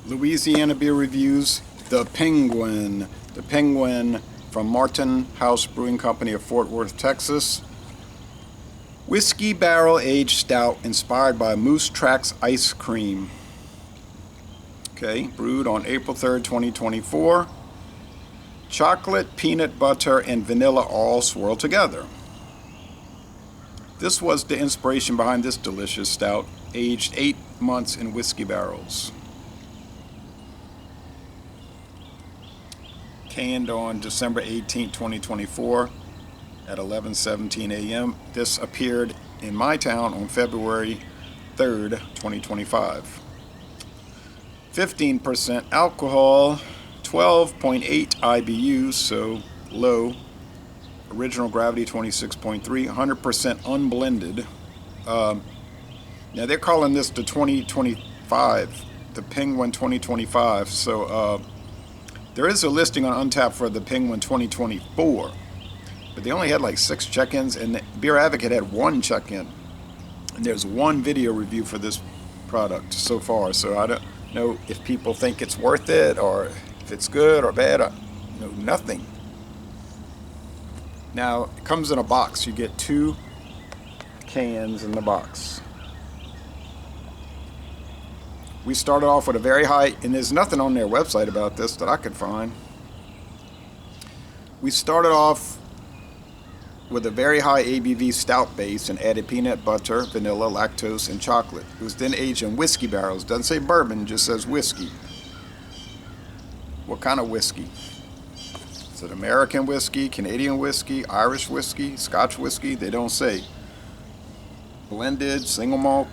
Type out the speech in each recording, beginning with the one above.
Louisiana beer reviews. The Penguin. The Penguin from Martin House Brewing Company of Fort Worth, Texas. Whiskey barrel aged stout inspired by Moose Tracks ice cream. Okay, brewed on April 3rd, 2024. Chocolate, peanut butter, and vanilla all swirled together. This was the inspiration behind this delicious stout, aged 8 months in whiskey barrels. Canned on December 18, 2024 at 11:17 a.m. This appeared in my town on February 3rd, 2025. 15% alcohol, 12.8 IBUs, so low. Original gravity 26.3, 100% unblended. Now they're calling this the 2025, the Penguin 2025. So there is a listing on Untappd for the Penguin 2024, but they only had like 6 check-ins, and Beer Advocate had 1 check-in. And there's 1 video review for this product so far. So I don't know if people think it's worth it or if it's good or bad. I know nothing. Now it comes in a box. You get 2 cans in the box. We started off with a very high, and there's nothing on their website about this that I could find. We started off with a very high ABV stout base and added peanut butter, vanilla, lactose, and chocolate. It was then aged in whiskey barrels. Doesn't say bourbon, just says whiskey. What kind of whiskey? Is it American whiskey, Canadian whiskey, Irish whiskey, Scotch whiskey? They don't say. Blended, single malt.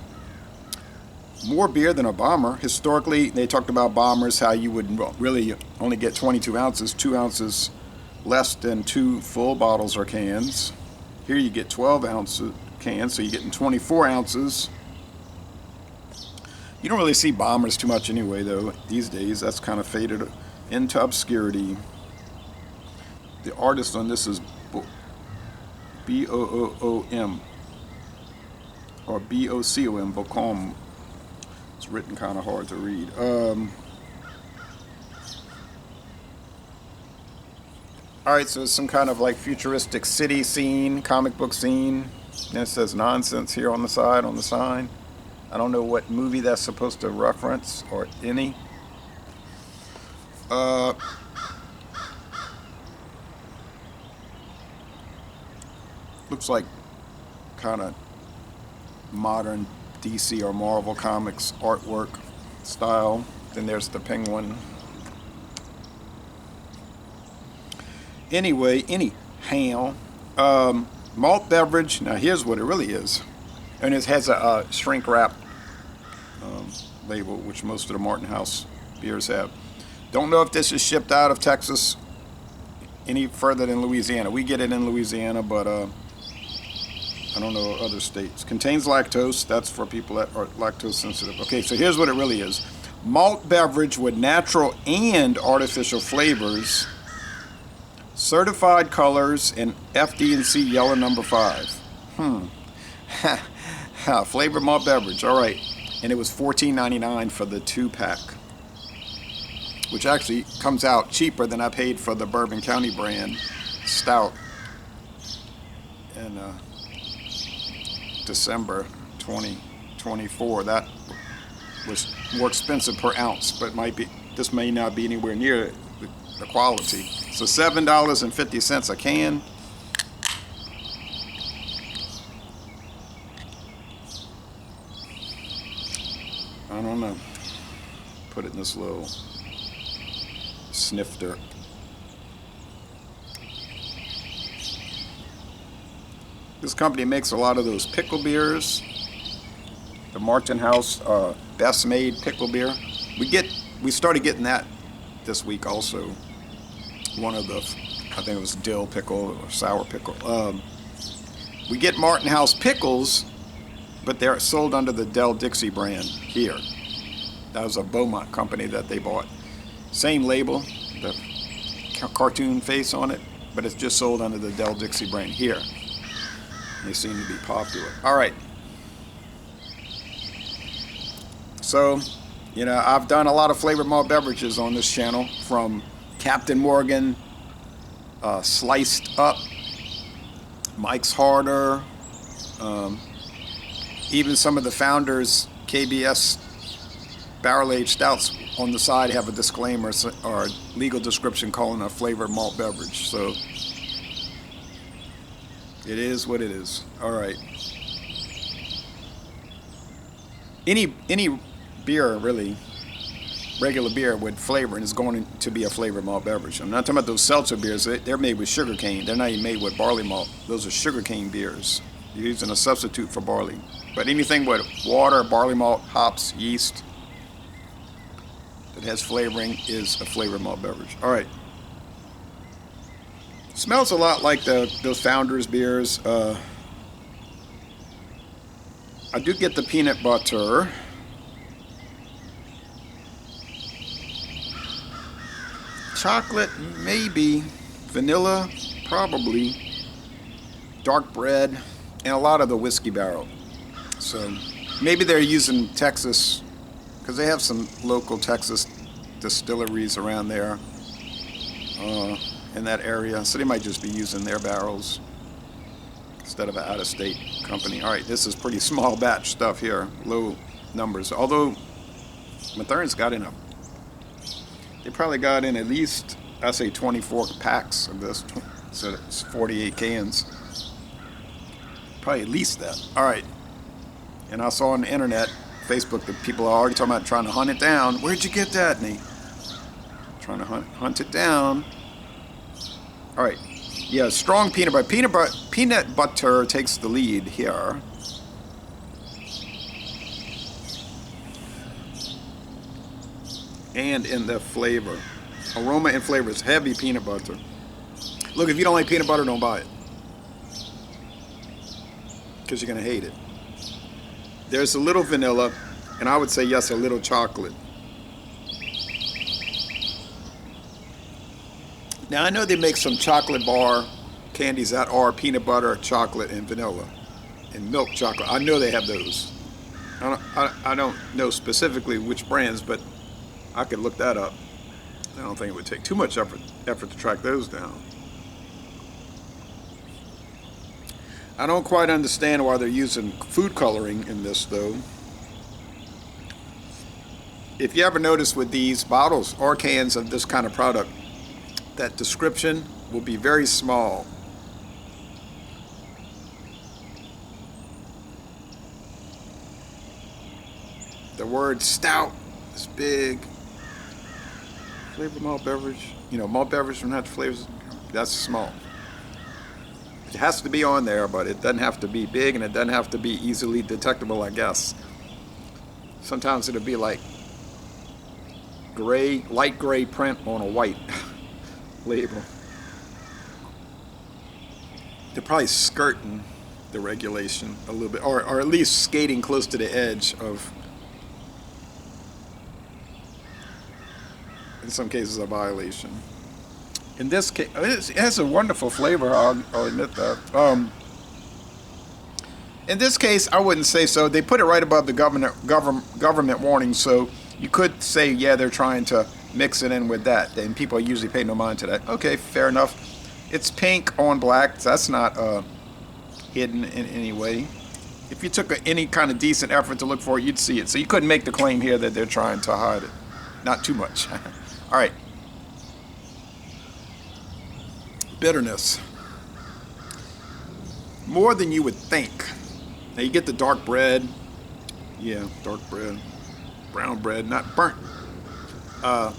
More beer than a bomber. Historically, they talked about bombers, how you would really only get 22 ounces, 2 ounces less than 2 full bottles or cans. Here you get 12 ounce cans, so you're getting 24 ounces. You don't really see bombers too much anyway, though, these days. That's kind of faded into obscurity. The artist on this is B-O-O-O-M or B-O-C-O-M, Bocom. It's written kind of hard to read. Alright, so it's some kind of like futuristic city scene, comic book scene. And it says nonsense here on the side, on the sign. I don't know what movie that's supposed to reference or any. Looks like kind of modern DC or Marvel Comics artwork style. Then there's the Penguin. Anyway, anyhow, malt beverage. Now here's what it really is, and it has a shrink wrap label, which most of the Martin House beers have. Don't know if this is shipped out of Texas any further than Louisiana. We get it in Louisiana, but I don't know other states. Contains lactose. That's for people that are lactose sensitive. Okay, so here's what it really is. Malt beverage with natural and artificial flavors, certified colors, and FD&C yellow number 5. Flavored malt beverage. All right. And it was $14.99 for the 2-pack, which actually comes out cheaper than I paid for the Bourbon County brand stout in December 2024. That was more expensive per ounce, but this may not be anywhere near the quality. So $7.50 a can. I don't know. Put it in this little snifter. This company makes a lot of those pickle beers. The Martin House Best Made pickle beer. We started getting that this week also. One of the, I think it was dill pickle or sour pickle. We get Martin House pickles, but they're sold under the Del Dixie brand here. That was a Beaumont company that they bought. Same label, the cartoon face on it, but it's just sold under the Del Dixie brand here. They seem to be popular. All right. So You know, I've done a lot of flavored malt beverages on this channel, from Captain Morgan, Sliced Up, Mike's Harder, even some of the Founders KBS barrel-aged stouts on the side have a disclaimer or legal description calling a flavored malt beverage. So it is what it is. All right. Any beer, really, regular beer with flavoring is going to be a flavored malt beverage. I'm not talking about those seltzer beers. They're made with sugar cane. They're not even made with barley malt. Those are sugar cane beers. You're using a substitute for barley. But anything with water, barley malt, hops, yeast that has flavoring is a flavored malt beverage. All right. Smells a lot like those Founders beers. I do get the peanut butter. Chocolate, maybe. Vanilla, probably. Dark bread, and a lot of the whiskey barrel. So maybe they're using Texas, because they have some local Texas distilleries around there in that area. So they might just be using their barrels instead of an out-of-state company. All right, this is pretty small batch stuff here, low numbers. Although Mathern's got in they probably got in at least, I say 24 packs of this, so it's 48 cans. Probably at least that. All right. And I saw on the internet, Facebook, that people are already talking about trying to hunt it down. Where'd you get that, and trying to hunt it down. All right. Yeah, strong peanut butter. Peanut butter takes the lead here. And in the flavor. Aroma and flavor is heavy peanut butter. Look, if you don't like peanut butter, don't buy it, because you're going to hate it. There's a little vanilla, and I would say, yes, a little chocolate. Now, I know they make some chocolate bar candies that are peanut butter, chocolate, and vanilla, and milk chocolate. I know they have those. I don't know specifically which brands, but I could look that up. I don't think it would take too much effort to track those down. I don't quite understand why they're using food coloring in this, though. If you ever notice with these bottles or cans of this kind of product, that description will be very small. The word stout is big. Flavored malt beverage. You know, malt beverage from that flavors, that's small. It has to be on there, but it doesn't have to be big, and it doesn't have to be easily detectable, I guess. Sometimes it'll be like gray, light gray print on a white label. They're probably skirting the regulation a little bit, or at least skating close to the edge of, in some cases, a violation. In this case, it has a wonderful flavor, I'll admit that. In this case, I wouldn't say so. They put it right above the government warning, so you could say, yeah, they're trying to mix it in with that, and people usually pay no mind to that. Okay, fair enough. It's pink on black. That's not hidden in any way. If you took any kind of decent effort to look for it, you'd see it. So you couldn't make the claim here that they're trying to hide it. Not too much. All right. Bitterness. More than you would think. Now you get the dark bread. Yeah, dark bread. Brown bread, not burnt. I'll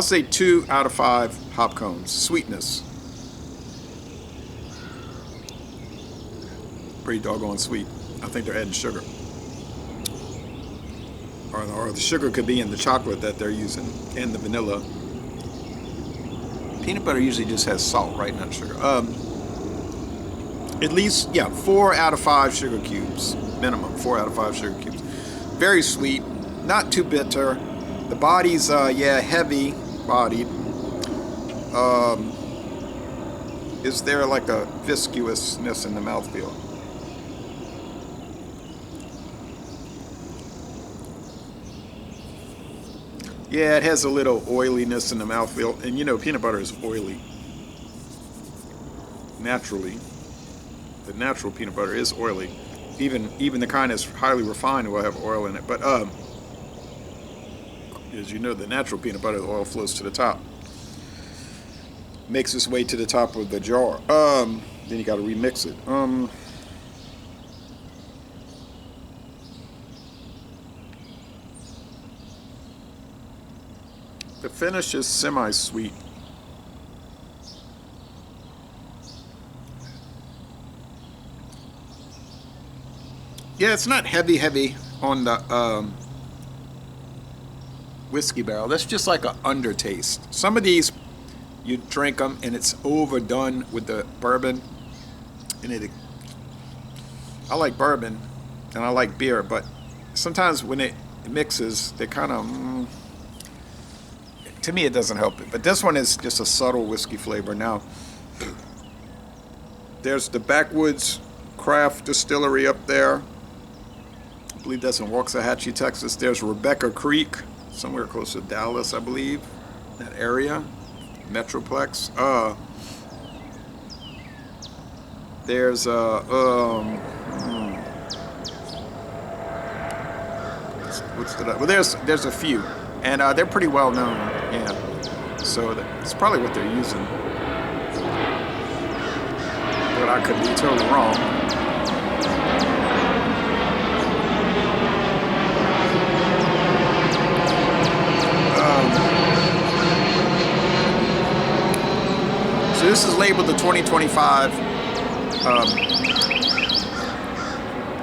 say 2 out of 5 hop cones. Sweetness. Pretty doggone sweet. I think they're adding sugar. Or the sugar could be in the chocolate that they're using, and the vanilla. Peanut butter usually just has salt, right? Not sugar. At least, yeah, 4 out of 5 sugar cubes. Minimum, 4 out of 5 sugar cubes. Very sweet, not too bitter. The body's, heavy bodied. Is there like a viscousness in the mouthfeel? Yeah, it has a little oiliness in the mouthfeel, and you know, peanut butter is oily naturally. The natural peanut butter is oily. Even the kind that's highly refined will have oil in it. But as you know, the natural peanut butter, the oil flows to the top, makes its way to the top of the jar. Then you got to remix it. The finish is semi-sweet. Yeah, it's not heavy on the whiskey barrel. That's just like an undertaste. Some of these, you drink them and it's overdone with the bourbon. And I like bourbon and I like beer, but sometimes when it mixes, they kind of, to me, it doesn't help it. But this one is just a subtle whiskey flavor. Now, there's the Backwoods Craft Distillery up there. I believe that's in Waxahachie, Texas. There's Rebecca Creek, somewhere close to Dallas, I believe, that area, Metroplex. There's what's the, well, there's a few, and they're pretty well known. Yeah, so that's probably what they're using, but I could be totally wrong. So this is labeled the 2025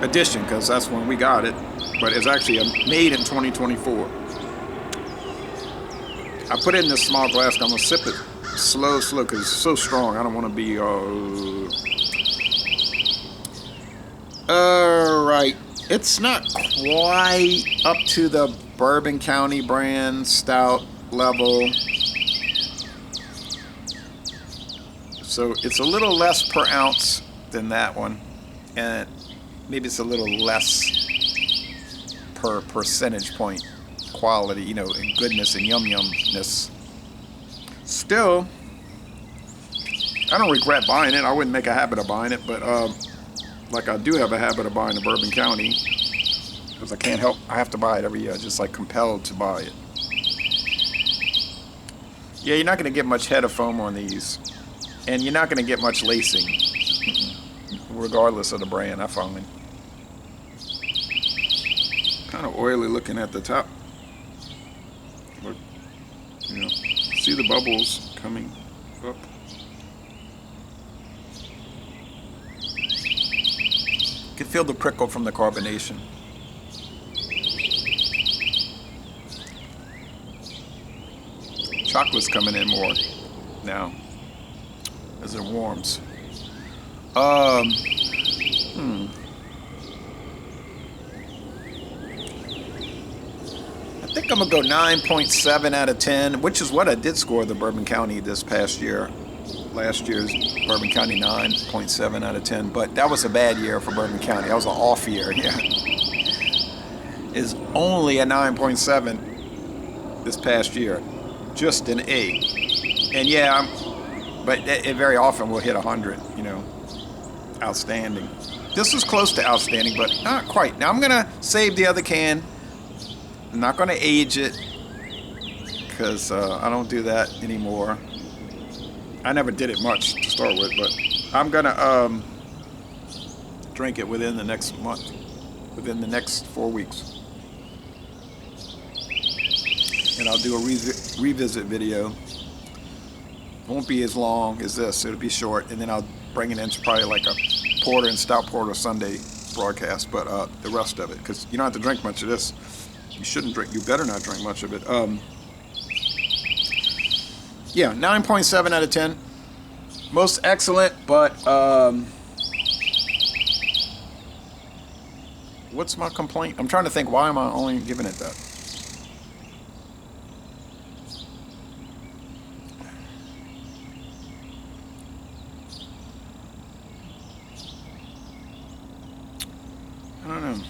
edition because that's when we got it, but it's actually made in 2024. I put it in this small glass. I'm gonna sip it slow because it's so strong. I don't want to be right. It's not quite up to the Bourbon County brand stout level. So it's a little less per ounce than that one, and maybe it's a little less per percentage point quality, you know, and goodness and yumness. Still, I don't regret buying it. I wouldn't make a habit of buying it, but like I do have a habit of buying the Bourbon County because I can't help. I have to buy it every year, just like compelled to buy it. Yeah, you're not going to get much head of foam on these. And you're not going to get much lacing, regardless of the brand, I find. Kind of oily looking at the top. But, you know, see the bubbles coming up. You can feel the prickle from the carbonation. Chocolate's coming in more now as it warms. I think I'm gonna go 9.7 out of 10, which is what I did score the Bourbon County this past year. Last year's Bourbon County 9.7 out of 10, but that was a bad year for Bourbon County. That was an off year. Yeah, is only a 9.7 this past year, just an 8. And yeah, but it very often will hit 100, you know, outstanding. This is close to outstanding, but not quite. Now I'm gonna save the other can. I'm not gonna age it because I don't do that anymore. I never did it much to start with, but I'm gonna drink it within the next month, within the next 4 weeks. And I'll do a revisit video. Won't be as long as this. It'll be short, and then I'll bring it into probably like a porter and stout porter Sunday broadcast. But the rest of it, because you don't have to drink much of this. You shouldn't drink. You better not drink much of it. Yeah, 9.7 out of 10. Most excellent, but what's my complaint? I'm trying to think. Why am I only giving it that? I don't know.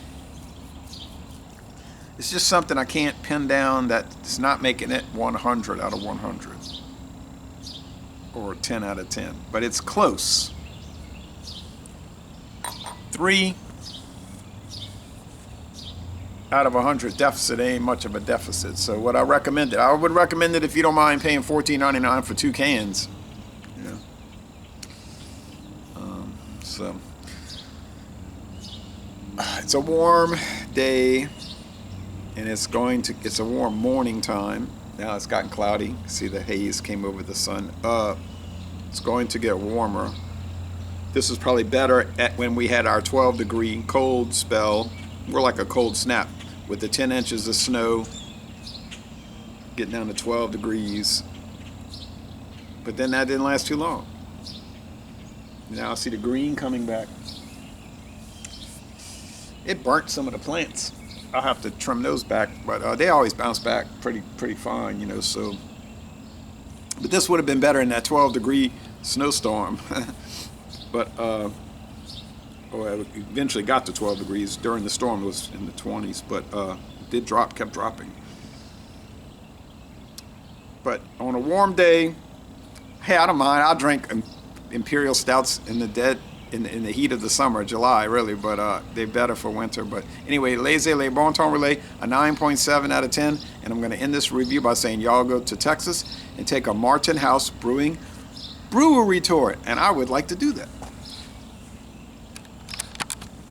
It's just something I can't pin down that's not making it 100 out of 100 or 10 out of 10, but it's close. 3 out of 100 deficit ain't much of a deficit. So what I would recommend it if you don't mind paying $14.99 for 2 cans. Yeah. So it's a warm day, and it's a warm morning time. Now it's gotten cloudy. See, the haze came over the sun. It's going to get warmer. This was probably better when we had our 12-degree cold spell. We're like a cold snap with the 10 inches of snow, getting down to 12 degrees. But then that didn't last too long. Now I see the green coming back. It burnt some of the plants. I'll have to trim those back, but they always bounce back pretty fine, you know. So, but this would have been better in that 12-degree snowstorm. But it eventually got to 12 degrees. During the storm, it was in the 20s, but it kept dropping. But on a warm day, hey, I don't mind. I'll drink imperial stouts in the heat of the summer, July, really, but they're better for winter. But anyway, Laissez Les Bon Temps Relais, a 9.7 out of 10. And I'm going to end this review by saying y'all go to Texas and take a Martin House Brewing brewery tour, and I would like to do that.